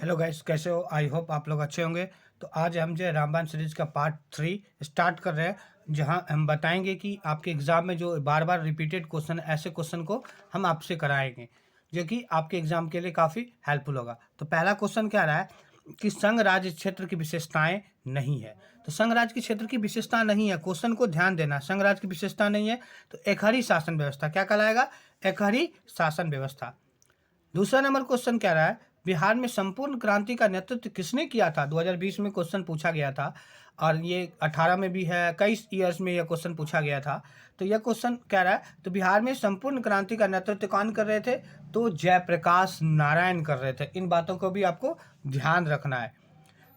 Hello guys, कैसे हो? I hope आप लोग अच्छे होंगे। तो आज हम जो है रामबाण सीरीज का पार्ट 3 स्टार्ट कर रहे हैं, जहां हम बताएंगे कि आपके एग्जाम में जो बार बार रिपीटेड क्वेश्चन, ऐसे क्वेश्चन को हम आपसे कराएंगे जो कि आपके एग्जाम के लिए काफ़ी हेल्पफुल होगा। तो पहला क्वेश्चन क्या रहा है कि संघ राज्य क्षेत्र की विशेषताएं नहीं है। तो संघ राज्य के क्षेत्र की विशेषता नहीं है, क्वेश्चन को ध्यान देना। संघ राज्य की विशेषता नहीं है तो एकहरी शासन व्यवस्था क्या कहलाएगा? एकहरी शासन व्यवस्था। दूसरा नंबर क्वेश्चन कह रहा है बिहार में संपूर्ण क्रांति का नेतृत्व किसने किया था? 2020 में क्वेश्चन पूछा गया था और ये 18 में भी है, कई ईयर्स में यह क्वेश्चन पूछा गया था। तो यह क्वेश्चन कह रहा है तो बिहार में संपूर्ण क्रांति का नेतृत्व कौन कर रहे थे? तो जयप्रकाश नारायण कर रहे थे। इन बातों को भी आपको ध्यान रखना है।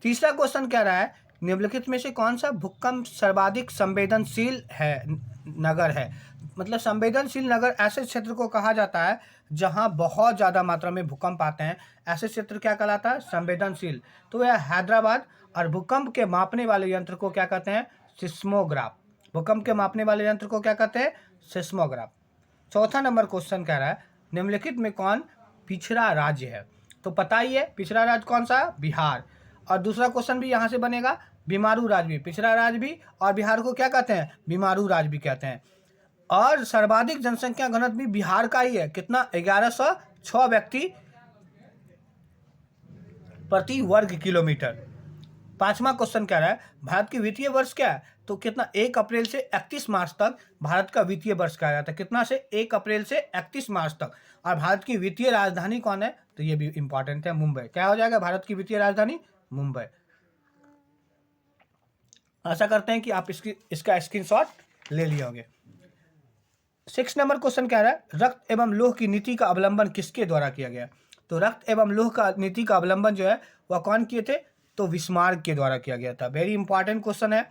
तीसरा क्वेश्चन कह रहा है निम्नलिखित में से कौन सा भूकंप सर्वाधिक संवेदनशील है नगर है? मतलब संवेदनशील नगर ऐसे क्षेत्र को कहा जाता है जहां बहुत ज़्यादा मात्रा में भूकंप आते हैं। ऐसे क्षेत्र क्या कहलाता है? संवेदनशील। तो यह हैदराबाद। और भूकंप के मापने वाले यंत्र को क्या कहते हैं? सिस्मोग्राफ। भूकंप के मापने वाले यंत्र को क्या कहते हैं? सिस्मोग्राफ। चौथा नंबर क्वेश्चन कह रहा है निम्नलिखित में कौन पिछड़ा राज्य है? तो पता ही है पिछड़ा राज्य कौन सा है? बिहार। और दूसरा क्वेश्चन भी यहाँ से बनेगा, बीमारू राज्य भी, पिछड़ा राज्य भी, और बिहार को क्या कहते हैं? बीमारू राज्य भी कहते हैं। और सर्वाधिक जनसंख्या घनत्व भी बिहार का ही है। कितना? 1106 व्यक्ति प्रति वर्ग किलोमीटर। पांचवा क्वेश्चन कह रहा है भारत की वित्तीय वर्ष क्या है? तो कितना? 1 अप्रैल से 31 मार्च तक भारत का वित्तीय वर्ष कहा जाता है। कितना से? 1 अप्रैल से 31 मार्च तक। और भारत की वित्तीय राजधानी कौन है? तो ये भी इंपॉर्टेंट है, मुंबई। क्या हो जाएगा भारत की वित्तीय राजधानी? मुंबई। आशा करते हैं कि आप इसका स्क्रीनशॉट ले लिए होंगे। 6 नंबर क्वेश्चन कह रहा है रक्त एवं लोह की नीति का अवलंबन किसके द्वारा किया गया? तो रक्त एवं लोह का नीति का अवलंबन जो है वह कौन किए थे? तो बिस्मार्क के द्वारा किया गया था। वेरी इंपॉर्टेंट क्वेश्चन है।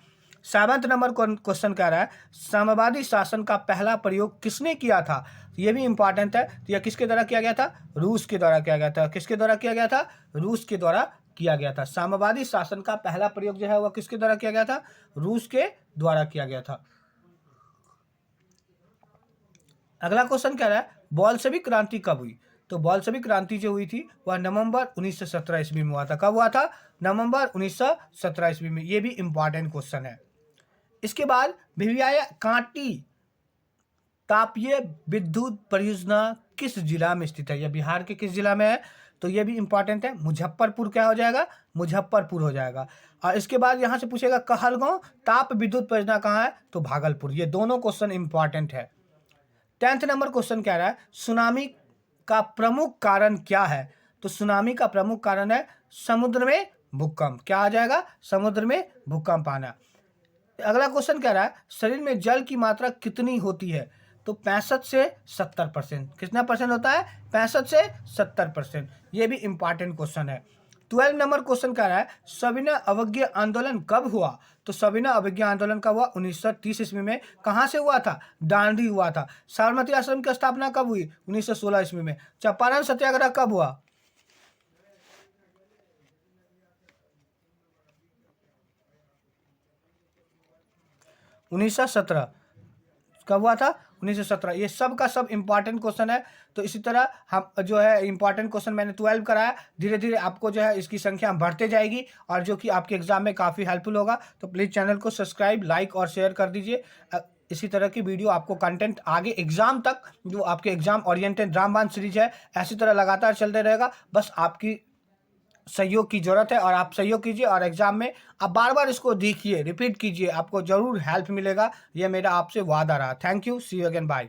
7 नंबर क्वेश्चन कह रहा है साम्यवादी शासन का पहला प्रयोग किसने किया था? तो ये भी इंपॉर्टेंट है। तो यह किसके द्वारा किया गया था? रूस के द्वारा किया गया था। किसके द्वारा किया गया था? रूस के द्वारा किया गया था। साम्यवादी शासन का पहला प्रयोग जो है वह किसके द्वारा किया गया था? रूस के द्वारा किया गया था। अगला क्वेश्चन कह रहा है बोल्शेविक क्रांति कब हुई? तो बोल्शेविक क्रांति जो हुई थी वह नवंबर 1917 ईस्वी में हुआ था। कब हुआ था? नवंबर 1917 ईस्वी में। ये भी इंपॉर्टेंट क्वेश्चन है। इसके बाद भिविया कांटी तापीय विद्युत परियोजना किस जिला में स्थित है? यह बिहार के किस जिला में है? तो ये भी इंपॉर्टेंट है। मुजफ्फरपुर क्या हो जाएगा? मुजफ्फरपुर हो जाएगा। और इसके बाद यहाँ से पूछेगा कहलगांव ताप विद्युत परियोजना कहाँ है? तो भागलपुर। ये दोनों क्वेश्चन इंपॉर्टेंट है। 10th नंबर क्वेश्चन कह रहा है सुनामी का प्रमुख कारण क्या है? तो सुनामी का प्रमुख कारण है समुद्र में भूकंप। क्या आ जाएगा? समुद्र में भूकंप आना। अगला क्वेश्चन कह रहा है शरीर में जल की मात्रा कितनी होती है? तो 65 से 70%। कितना परसेंट होता है? 65 से 70%। ये भी इंपॉर्टेंट क्वेश्चन है। 12 नंबर क्वेश्चन कह रहा है सविनय अवज्ञा आंदोलन कब हुआ? तो सविनय अवज्ञा आंदोलन कब हुआ? 1930 ईस्वी में। कहाँ से हुआ था? दांडी हुआ था। साबरमती आश्रम की स्थापना कब हुई? 1916 ईस्वी में। चंपारण सत्याग्रह कब हुआ? 1917। कब हुआ था? 1917। ये सब का सब इंपॉर्टेंट क्वेश्चन है। तो इसी तरह हम जो है इंपॉर्टेंट क्वेश्चन मैंने 12 कराया। धीरे धीरे आपको जो है इसकी संख्या बढ़ते जाएगी और जो कि आपके एग्जाम में काफ़ी हेल्पफुल होगा। तो प्लीज़ चैनल को सब्सक्राइब, लाइक और शेयर कर दीजिए। इसी तरह की वीडियो आपको कंटेंट आगे एग्जाम तक, जो आपके एग्जाम ओरिएंटेड रामबाण सीरीज है, ऐसी तरह लगातार चलते रहेगा। बस आपकी सहयोग की ज़रूरत है और आप सहयोग कीजिए और एग्ज़ाम में आप बार बार इसको देखिए, रिपीट कीजिए, आपको ज़रूर हेल्प मिलेगा। ये मेरा आपसे वादा रहा। Thank you. See you again. Bye.